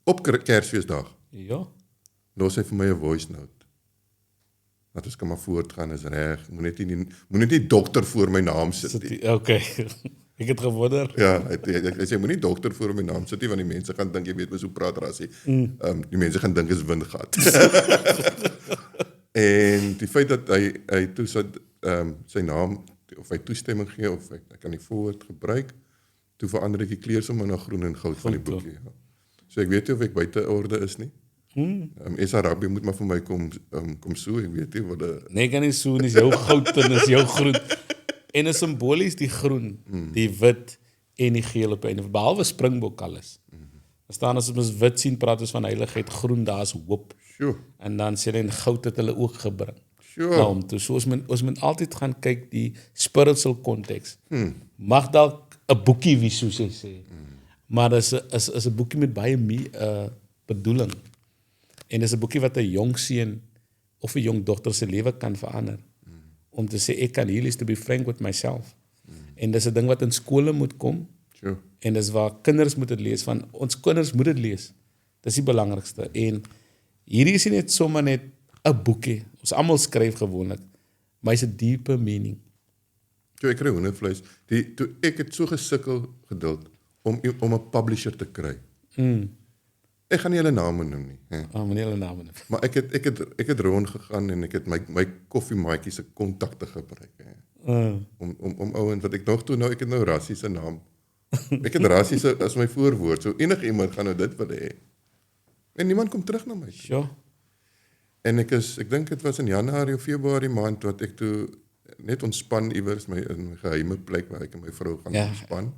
Op Kersfeesdag. Ja. Los hy vir my 'n voice note. dat ons kan maar voortgaan, is reg. Moet net nie dokter voor my naam sit nie. Okay. Ek het gewonder. Ja, hy sê, moet nie dokter voor my naam sit nie, want die mense gaan dink, jy weet, so praat Rassie. Die mense gaan dink, is windgat. En die feit dat hy toe sy naam, of hy toestemming gee, of hy kan die voorwoord gebruik, toe verander ek die kleur sommer na groen en goud van die boekie. Ja. So ek weet nie of ek buite orde is nie. Esa Rabbi moet maar vir my kom so, ek weet nie wat Nee, kan nie so, is jou goud en is jou groen. En is simbolies die groen, die wit en die geel op einde, behalwe Springbok alles. Staan as ons wit sien, praat ons van heiligheid, groen, daar is hoop. Sure. En dan sê hulle, en goud het hulle ook gebring. Sure. Nou, toe, so ons moet altyd gaan kyk die spiritual context. Mag dalk 'n boekie wees, soos jy sê. Maar dis is 'n boekie met baie bedoeling. En dis 'n boekie wat 'n jong seun of 'n jong dogter se lewe kan verander. Om te sê, ek kan hier is to be frank with myself. En dis 'n ding wat in skole moet kom. Sure. En dis waar kinders moet dit lees, van ons kinders moet dit lees. Dis die belangrikste. En hierdie is nie net sommer net 'n boekie. Ons almal skryf gewoonlik, maar is 'n diepe meaning. Toe ek kry hoendervleis, toe ek het so gesukkel geduld om 'n publisher te kry. Ek gaan nie hulle name noem nie. Meneer hulle name. Maar ek het rond gegaan en ek het my koffiemaatjie se kontakte gebruik. Om ouens wat ek nog toe ek het nou Rassie se naam. Ek het Rassie se as my voorwoord. So enige iemand gaan nou dit wil hê. En niemand kom terug na my. Sure. En ek dink dit was in Januarie of Februarie maand wat ek toe net ontspan iewers in my geheime plek waar ek en my vrou gaan ontspan.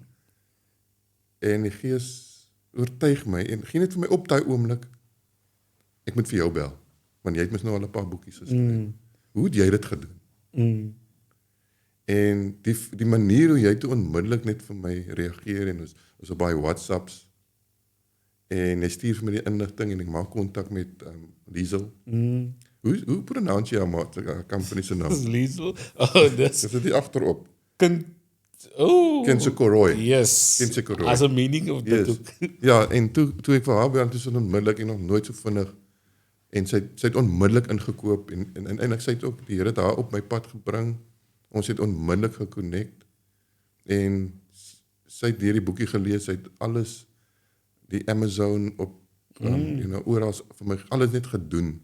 En die Gees oortuig my en gee net vir my op daai oomblik. Ek moet vir jou bel, want jy het mos nou al 'n paar boekies geskryf. Hoe het jy dit gedoen? En die manier hoe jy toe onmiddellik net vir my reageer en ons op baie WhatsApps en hy stuur vir my die inligting en ek maak kontak met Liesel. Hoe pronounce jy haar company se naam? Liesel? Oh, dis dit die agterop. Kensekoroy. Yes. Kensekoroy. As a meaning of dit ook. Ja, en toe ek vir haar bel, toe sy onmiddellik en nog nooit so vinnig. En sy het onmiddellik ingekoop en ek sê dit ook, die Here het haar op my pad gebring. Ons het onmiddellik gekonnekt en sy het hierdie boekie gelees, sy het alles die Amazon op oral vir my alles net gedoen.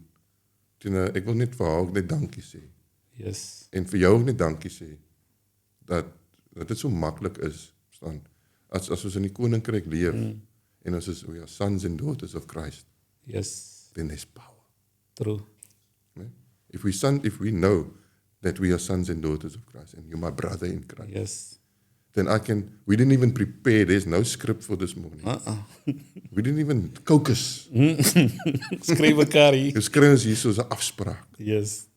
Ek wil net vir haar ook net dankie sê. Yes. En vir jou ook net dankie sê dat dit so maklik is, verstaan? As ons in die koninkryk leef en ons is we are sons and daughters of Christ. Yes. Then there's power. True. If we know that we are sons and daughters of Christ and you're my brother in Christ. Yes. Then we didn't even prepare, there's no script for this morning. We didn't even caucus. Skryf mekaar hier. Ons skryf ons hier soos 'n afspraak. Yes.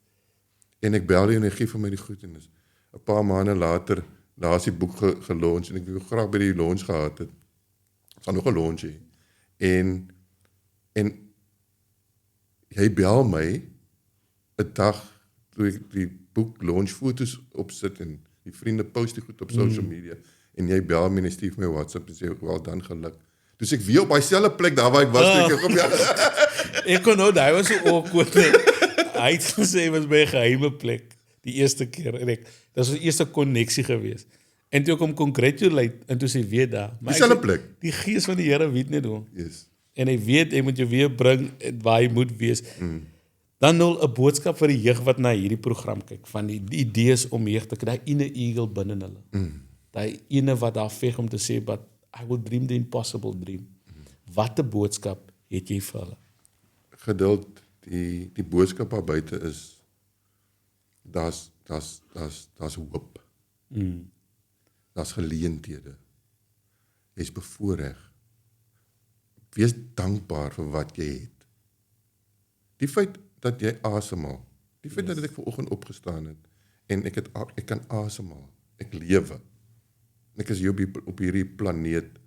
En ek bel die en hy gee vir my die goednis. 'n Paar maande later, daar is die boek gelunch en ek wou graag by die lunch gehad het. Ons gaan nog 'n lunch hê. En hy bel my 'n dag toe ek die boek lunch foto's opsit en die vriende post die goed op social media en jy bel my en stuur my WhatsApp en sê wel dan geluk. Dus ek weer op daai selfde plek daar waar ek was toe ek kom ja. Ek kon nou daai was so awkward. Hy het gesê was by 'n geheime plek die eerste keer en dit was die eerste koneksie geweest. En toe kom congratulate en toe sê weer daar. Maar dieselfde plek. Die gees van die Here weet net hoe. Yes. En hy weet hy moet jou weer bring waar hy moet wees. Dan 'n boodskap vir die jeug wat na hierdie program kyk van die idees om jeug te kry, daai inner eagle binne hulle. Daai ene wat daar veg om te sê but I will dream the impossible dream. Wat 'n boodskap het jy vir hulle? Geduld, die boodskap daar buite is daar's hoop. Daar's geleenthede. Jy's bevoorreg. Wees dankbaar vir wat jy het. Die feit dat jy asemhaal, die feit dat ek vanoggend opgestaan het en ek kan asemhaal, ek lewe. Ek is hier op hierdie planeet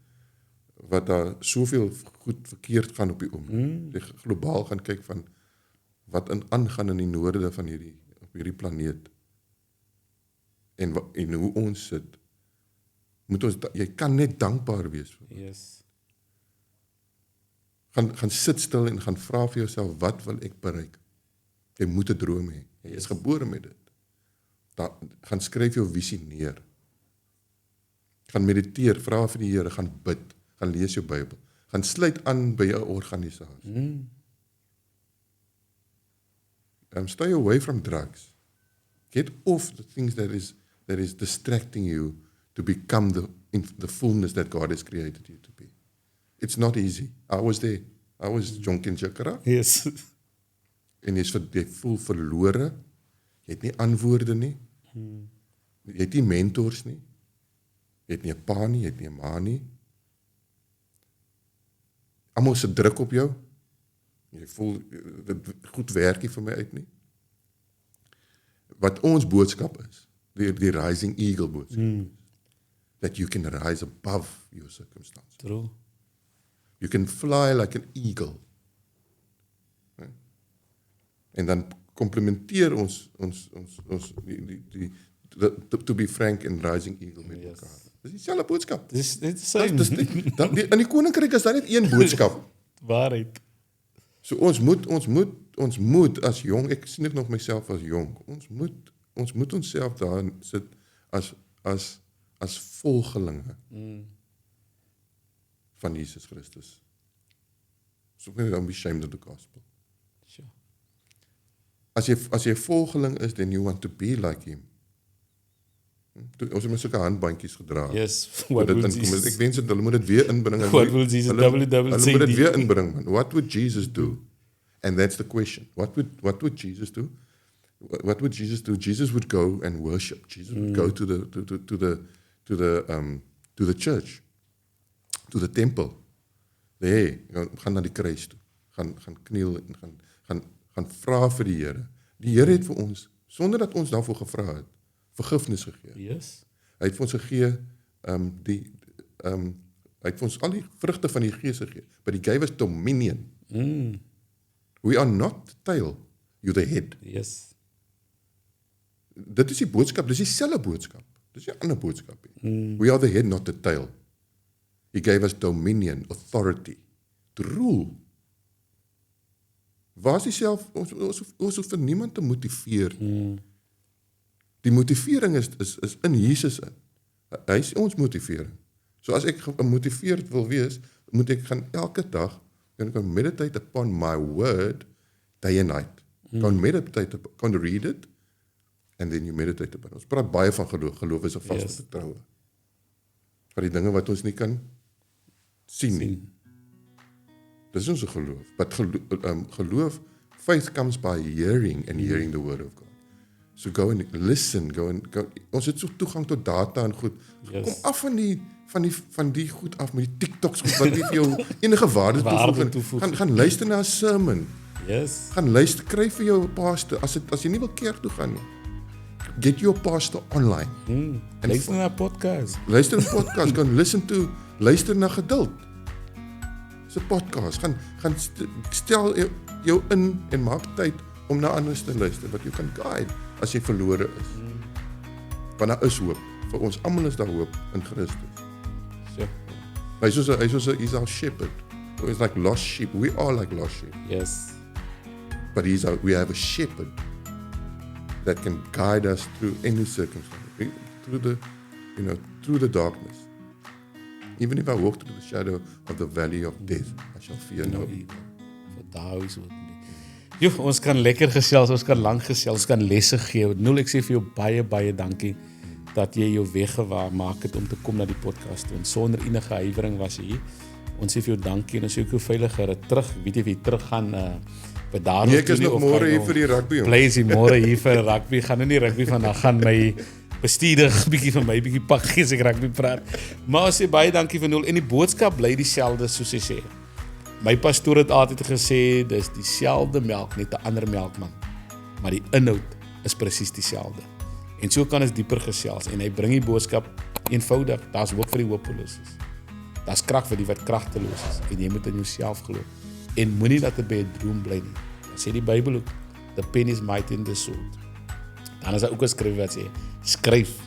wat daar soveel goed verkeerd gaan op die oomblik. Jy globaal gaan kyk van wat aangaan in die noorde van hierdie planeet. En hoe ons sit, jy kan net dankbaar wees vir. Yes. Gaan sit stil en gaan vra vir jouself, wat wil ek bereik? Jy moet 'n droom hê. Jy is gebore met dit. Dan gaan skryf jou visie neer. Gaan mediteer, vra vir die Here, gaan bid, gaan lees jou Bybel, gaan sluit aan by 'n organisasie. Stay away from drugs. Get off the things that is distracting you to become the fullness that God has created you to be. It's not easy. I was there. I was jonk in Jakarta. Yes. En jy voel verlore. Jy het nie antwoorde nie. Jy het nie mentors nie. Jy het nie 'n pa nie, jy het nie 'n ma nie. Almal se druk op jou. Jy voel dit goed werk nie vir my uit nie. Wat ons boodskap is, die Rising Eagle boodskap. That you can rise above your circumstances. True. You can fly like an eagle. En dan complementeer ons to be frank and Rising Eagle met mekaar. Dis dieselfde boodskap. Dis net In die koninkryk is daar net een boodskap. Waarheid. So ons moet as jong, ek sien dit nog myself as jong. Ons moet onsself daar sit as volgelinge van Jesus Christus. So don't be ashamed of the gospel. Sure. As jy volgeling is, then you want to be like him. Ons het met sulke handbandjies gedra. Yes, what will Jesus... Ek wens dat hulle moet dit weer inbring. What will Jesus Hulle moet WWJD? dit weer inbring, man. What would Jesus do? And that's the question. What would Jesus do? What would Jesus do? Jesus would go and worship. Jesus would go to the church, to the temple. There, gaan na die kruis toe. Gaan kniel en gaan vra vir die Here. Die Here het vir ons, sonder dat ons daarvoor gevra het, vergifnis gegee. Yes. Hy het vir ons gegee hy het vir ons al die vrugte van die Gees gegee, but he gave us dominion. We are not the tail, you're the head. Yes. Dit is die boodskap, dis dieselfde boodskap. Dis nie 'n ander boodskap nie. We are the head, not the tail. He gave us dominion, authority, to rule. Waar is die self, ons hoef vir niemand te motiveer. Die motivering is in Jesus in. Hy is ons motivering. So as ek gemotiveerd wil wees, moet ek gaan elke dag, en kan meditate upon my word, day and night. Kan meditate, kan read it, and then you meditate upon it. Ons praat baie van geloof. Geloof is 'n vaste vertroue. Van die dinge wat ons nie kan sien nie. Dis ons geloof. But geloof, faith comes by hearing and hearing the word of God. So go and listen, go. Ons het so toegang tot data en goed. Yes. Kom af van die goed af met die TikToks goed wat nie vir jou enige waarde toevoeg. Gaan luister na 'n sermon. Yes. Gaan luister, kry vir jou 'n pastor as jy nie wil kerk toe gaan nie. Get your pastor online. Luister na 'n podcast. Luister 'n podcast, luister na geduld. Dis 'n podcast. Gaan stel jou in en maak tyd om na ander te luister wat jy kan guide as jy verlore is. Want daar is hoop. Vir ons almal is daar hoop in Christus. Sure. He's our shepherd. It's like lost sheep. We are like lost sheep. Yes. But we have a shepherd that can guide us through any circumstance, through the darkness. Even if I walk through the shadow of the valley of death, I shall fear no evil. For thou is with me. Ons kan lekker gesels, ons kan lank gesels, ons kan lesse gee. Noel, ek sê vir jou baie dankie dat jy jou weg gemaak het om te kom na die podcast toe. En sonder enige huiwering was jy hier. Ons sê vir jou dankie en ons sê ook jou veiliger terug. Weet jy wie terug gaan bedaar. Nee, ek is nog môre hier vir die rugby. Bly jy môre hier vir rugby. Gaan nie rugby vandag gaan my bestuurder bietjie van my bietjie pak gee as ek rugby praat. Maar ons sê baie dankie vir Noel en die boodskap bly dieselfde soos hy sê. My pastoor het altyd gesê dis dieselfde melk net 'n ander melkman. Maar die inhoud is presies dieselfde. En so kan ons dieper gesels en hy bring die boodskap eenvoudig. Daar's hoop vir die hopeloses. Daar's krag vir die wat kragteloos is en jy moet in jouself glo. En moenie dat dit by 'n droom bly nie. Dan sê die Bybel ook, the pen is mighty in the sword. Dan is daar ook 'n skrif wat sê, skryf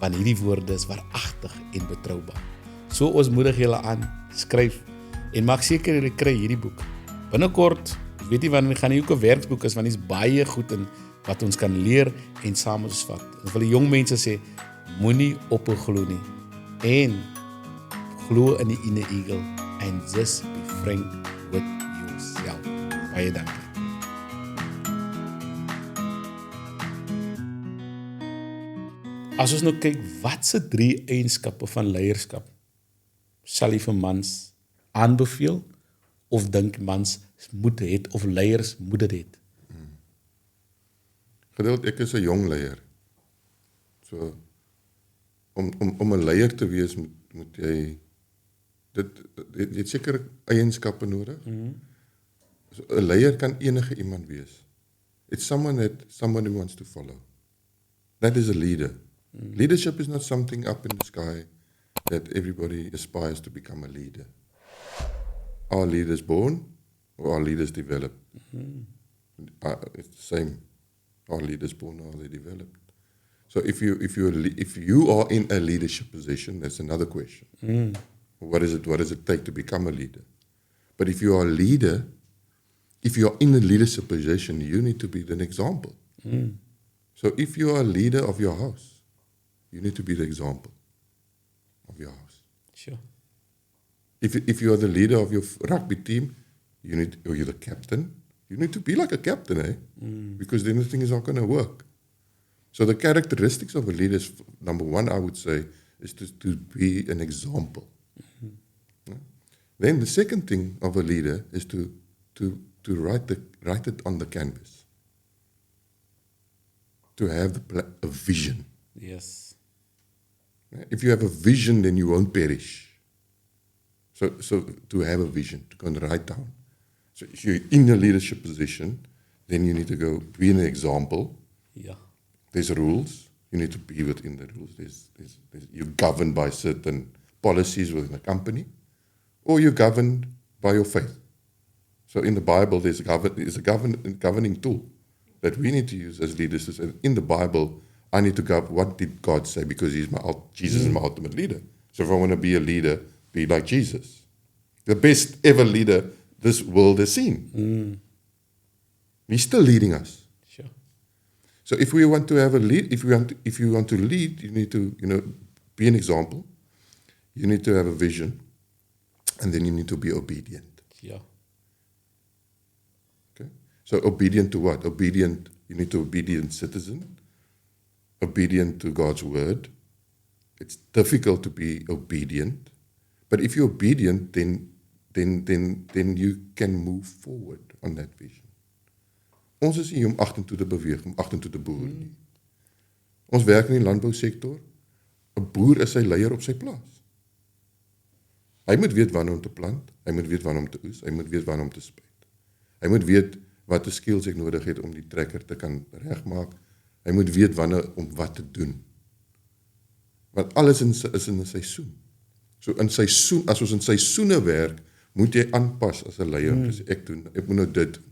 want hierdie woorde is waaragtig en betroubaar. So ons moedig julle aan, skryf en maak seker jy kry hierdie boek. Binnekort weet nie wanneer gaan nie ook 'n werkboek is, want dit is baie goed in wat ons kan leer en saam met ons vat. Ek wil die jong mense sê, moenie ophou glo nie. En glo in die inner eagle and just be frank with yourself. Baie dankie. As ons nou kyk, wat se 3 eienskappe van leierskap sal jy vir mans aanbeveel of dink mans moet het of leiers moet dit het? Gedeeld, ek is 'n jong leier. So om 'n leier te wees moet jy jy het seker eienskappe nodig. So 'n leier kan enige iemand wees. It's someone that somebody wants to follow. That is a leader. Leadership is not something up in the sky that everybody aspires to become a leader. Are leaders born or are leaders developed? It's the same. Are leaders born or are they developed? So if you are in a leadership position, that's another question. What does it take to become a leader? But if you are a leader, if you are in a leadership position, you need to be an example. So if you are a leader of your house, you need to be the example of your house. Sure. If you are the leader of your rugby team, or you're the captain, you need to be like a captain, because then the thing is not going to work. So the characteristics of a leader is, number one, I would say, is to be an example. Then the second thing of a leader is to write it on the canvas. To have a vision. Yes. If you have a vision, then you won't perish. So to have a vision, to go and write down. So if you're in a leadership position, then you need to go be an example. Yeah. There's rules. You need to be within the rules. You're governed by certain policies within a company, or you're governed by your faith. So in the Bible, there's a governing tool that we need to use as leaders. To say, in the Bible, I need to govern. What did God say? Because Jesus is my ultimate leader. So if I want to be a leader, be like Jesus, the best ever leader this world has seen. He's still leading us. Sure. So if we want to have a lead, if you want to lead, you need to be an example. You need to have a vision, and then you need to be obedient. Yeah. Okay. So obedient to what? Obedient. You need to be obedient citizen. Obedient to God's word. It's difficult to be obedient, but if you're obedient, then you can move forward on that vision. Ons is nie om agtertoe te beweeg, om agtertoe te boer nie. Ons werk in die landbousektor. 'n Boer is sy leier op sy plaas. Hy moet weet wanneer om te plant, hy moet weet wanneer om te oes, hy moet weet wanneer om te spuit. Hy moet weet watter skills ek nodig het om die trekker te kan regmaak. Hy moet weet wanneer om wat te doen. Want alles is in 'n seisoen. So in seisoen, as ons in seisoene werk, moet jy aanpas as 'n leier. Dus ek moet nou dit doen.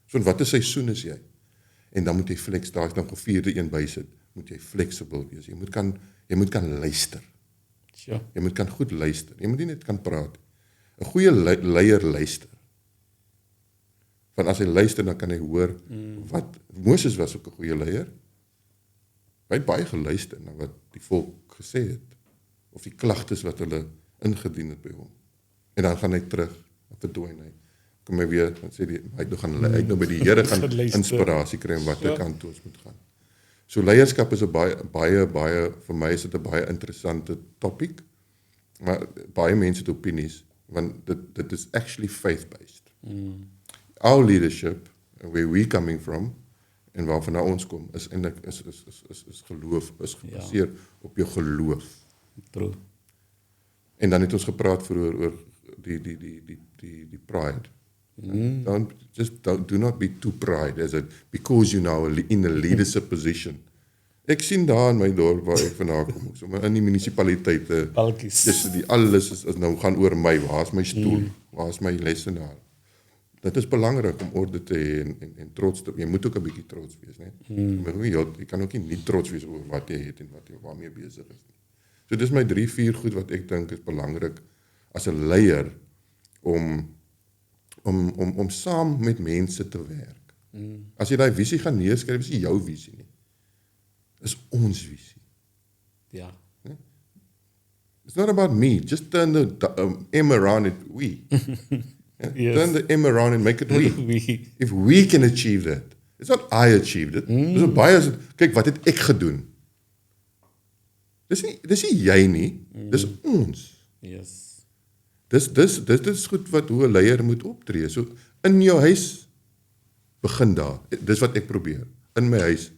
So in watter seisoen is jy? En dan moet jy flex, daar is dan 'n vierde een bysit, moet jy flexible wees. Jy moet kan luister. Sure. Jy moet kan goed luister. Jy moet nie net kan praat. 'n Goeie leier luister. Want as hy luister, dan kan hy hoor wat Moses was ook 'n goeie leier. Hy het baie geluister na wat die volk gesê het, of die klagtes wat hulle ingedien het by hom. En dan gaan hy terug, en verdwyn hy. Kom hy weer, dan sê hy het nou by die Here gaan inspirasie kry om watter kant toe ons moet gaan. So leierskap is 'n baie vir my is dit 'n baie interessante topic, maar baie mense het opinies, want dit is actually faith-based. Our leadership, where we coming from, en waarvan ons kom, is eintlik is geloof, is gebaseer op jou geloof. True. En dan het ons gepraat vroeër oor die pride. Do not be too pride, because you're now in a leadership position. Ek sien daar in my dorp waar ek vandaan kom, so in die munisipaliteite, alles is nou gaan oor my, waar is my stoel, waar is my lesenaar. Dit is belangrik om orde te hê en trots te, jy moet ook 'n bietjie trots wees, né? Jy kan ook nie trots wees oor wat jy het en wat jy waarmee besig is nie. So dis my 3-4 goed wat ek dink is belangrik as 'n leier om om saam met mense te werk. As jy daai visie gaan neerskryf, is nie jou visie nie. Is ons visie. Ja. It's not about me. Just turn the M around it, we. Yes. Turn the M around and make it we. We. If we can achieve that. It's not I achieved it. Dis baie as kyk wat het ek gedoen. Dis nie jy nie, dis ons. Yes. Dis goed wat hoe 'n leier moet optree. So in jou huis begin daar. Dis wat ek probeer. In my huis.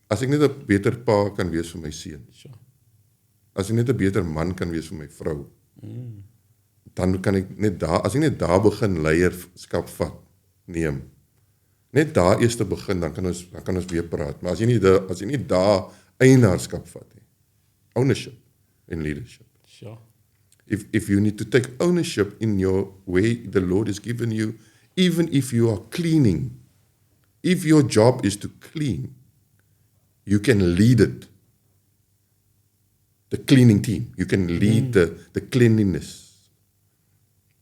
As ek net 'n beter pa kan wees vir my seun. Sure. As ek net 'n beter man kan wees vir my vrou. Dan kan ek net daar, as ek net daar begin leierskap neem. Net daar eers te begin, dan kan ons weer praat. Maar as jy nie daar eienaarskap vat nie. Ownership in leadership. Sure. If you need to take ownership in your way the Lord has given you, even if you are cleaning, if your job is to clean, you can lead it. The cleaning team. You can lead the cleanliness.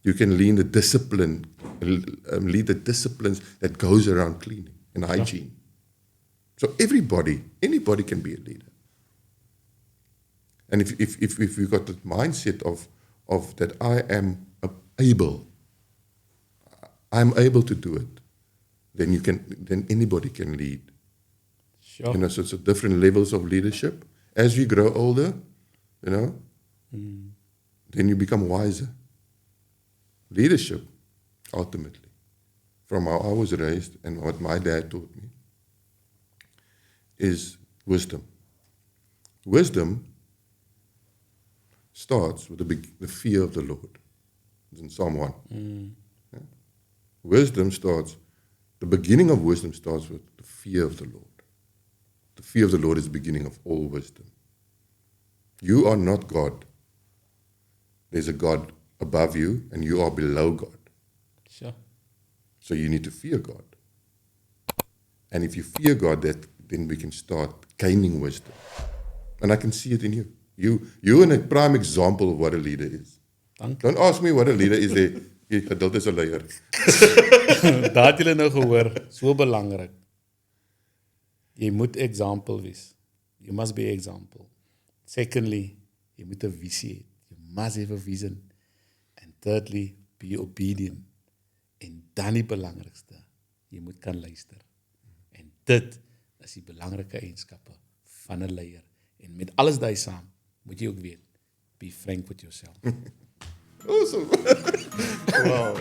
You can lead the discipline, lead the disciplines that goes around cleaning and hygiene. So anybody can be a leader. And if you got the mindset of that I'm able to do it, then anybody can lead. Sure. You know, so it's different levels of leadership. As we grow older, you know, then you become wiser. Leadership, ultimately, from how I was raised and what my dad taught me, is wisdom. Wisdom starts with the fear of the Lord. It's in Psalm 1. Yeah? Wisdom starts, the beginning of wisdom starts with the fear of the Lord. The fear of the Lord is the beginning of all wisdom. You are not God. There's a God above you, and you are below God. Sure. So you need to fear God. And if you fear God, then we can start gaining wisdom. And I can see it in you. You're a prime example of what a leader is. Dank. Don't ask me what a leader is. Dit is 'n leier. Daar het julle nou gehoor, so belangrik. Jy moet example wees. You must be example. Secondly, jy moet 'n visie hê. You must have a vision. And thirdly, be obedient. En dan die belangrikste, jy moet kan luister. En dit is die belangrike eienskappe van 'n leier. En met alles daai saam, moet jy ook weet, be frank with yourself. Awesome. Wow.